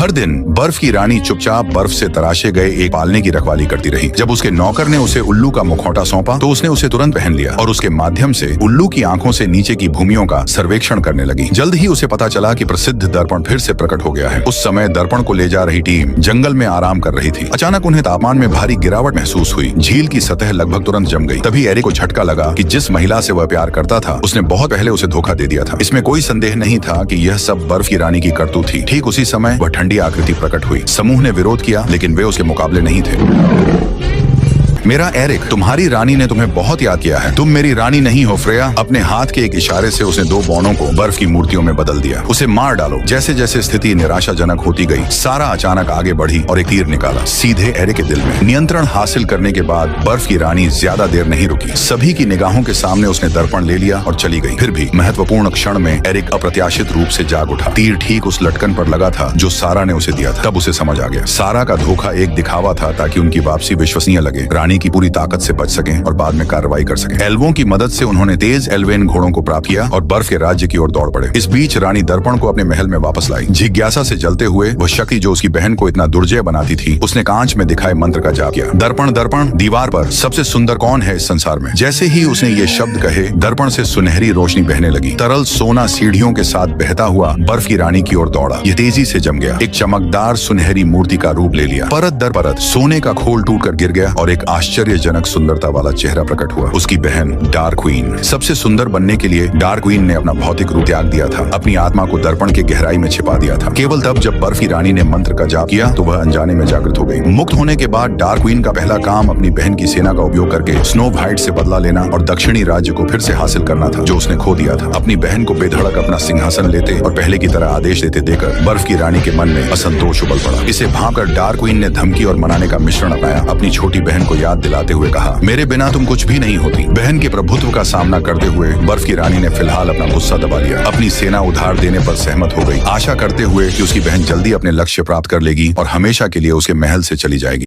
हर दिन बर्फ की रानी चुपचाप बर्फ से तराशे गए एक पालने की रखवाली करती रही। जब उसके नौकर ने उसे उल्लू का मुखौटा सौंपा तो उसने उसे तुरंत पहन लिया और उसके माध्यम से उल्लू की आंखों से नीचे की भूमियों का सर्वेक्षण करने लगी। जल्द ही उसे पता चला कि प्रसिद्ध दर्पण फिर से प्रकट हो गया है। उस समय दर्पण को ले जा रही टीम जंगल में आराम कर रही थी। अचानक उन्हें तापमान में भारी गिरावट महसूस हुई। झील की सतह लगभग तुरंत जम गई। तभी एरिक को झटका लगा कि जिस महिला से वह प्यार करता था उसने बहुत पहले उसे धोखा दे दिया था। इसमें कोई संदेह नहीं था कि यह सब बर्फ की रानी की करतूत थी। ठीक उसी समय वह ठंडी आकृति प्रकट हुई। समूह ने विरोध किया लेकिन वे उसके मुकाबले नहीं थे। मेरा एरिक, तुम्हारी रानी ने तुम्हें बहुत याद किया है। तुम मेरी रानी नहीं हो फ्रेया। अपने हाथ के एक इशारे से उसने दो बौनों को बर्फ की मूर्तियों में बदल दिया। उसे मार डालो। जैसे जैसे स्थिति निराशाजनक होती गई, सारा अचानक आगे बढ़ी और एक तीर निकाला सीधे एरिक के दिल में। नियंत्रण हासिल करने के बाद बर्फ की रानी ज्यादा देर नहीं रुकी। सभी की निगाहों के सामने उसने दर्पण ले लिया और चली गई। फिर भी महत्वपूर्ण क्षण में एरिक अप्रत्याशित रूप से जाग उठा। तीर ठीक उस लटकन पर लगा था जो सारा ने उसे दिया था। तब उसे समझ आ गया, सारा का धोखा एक दिखावा था ताकि उनकी वापसी विश्वसनीय लगे, रानी की पूरी ताकत से बच सकें और बाद में कार्रवाई कर सकें। एल्वों की मदद से उन्होंने तेज एल्वेन घोड़ों को प्राप्त किया और बर्फ के राज्य की ओर दौड़ पड़े। इस बीच रानी दर्पण को अपने महल में वापस लाई। जिज्ञासा से जलते हुए वह शक्ति जो उसकी बहन को इतना दुर्जय बनाती थी, उसने कांच में दिखाए मंत्र का जाप किया। दर्पण दर्पण, दीवार पर सबसे सुंदर कौन है इस संसार में। जैसे ही उसने ये शब्द कहे, दर्पण से सुनहरी रोशनी बहने लगी। तरल सोना सीढ़ियों के साथ बहता हुआ बर्फ की रानी की ओर दौड़ा। ये तेजी से जम गया। एक चमकदार सुनहरी मूर्ति का रूप ले लिया। परत दर परत सोने का खोल टूटकर गिर गया और एक आश्चर्यजनक सुंदरता वाला चेहरा प्रकट हुआ। उसकी बहन डार्क क्वीन। सबसे सुंदर बनने के लिए डार्क क्वीन ने अपना भौतिक रूप त्याग दिया था, अपनी आत्मा को दर्पण के गहराई में छिपा दिया था। केवल तब जब बर्फ की रानी ने मंत्र का जाप किया तो वह अनजाने में जागृत हो गई। मुक्त होने के बाद डार्क क्वीन का पहला काम अपनी बहन की सेना का उपयोग करके स्नो वाइट से बदला लेना और दक्षिणी राज्य को फिर से हासिल करना था जो उसने खो दिया था। अपनी बहन को बेधड़क अपना सिंहासन लेते और पहले की तरह आदेश देते देकर बर्फ की रानी के मन में असंतोष उबल पड़ा। इसे भांकर डार्क क्वीन ने धमकी और मनाने का मिश्रण अपनाया। अपनी छोटी बहन को याद दिलाते हुए कहा, मेरे बिना तुम कुछ भी नहीं होती। बहन के प्रभुत्व का सामना करते हुए बर्फ की रानी ने फिलहाल अपना गुस्सा दबा लिया। अपनी सेना उधार देने पर सहमत हो गई, आशा करते हुए कि उसकी बहन जल्दी अपने लक्ष्य प्राप्त कर लेगी और हमेशा के लिए उसके महल से चली जाएगी।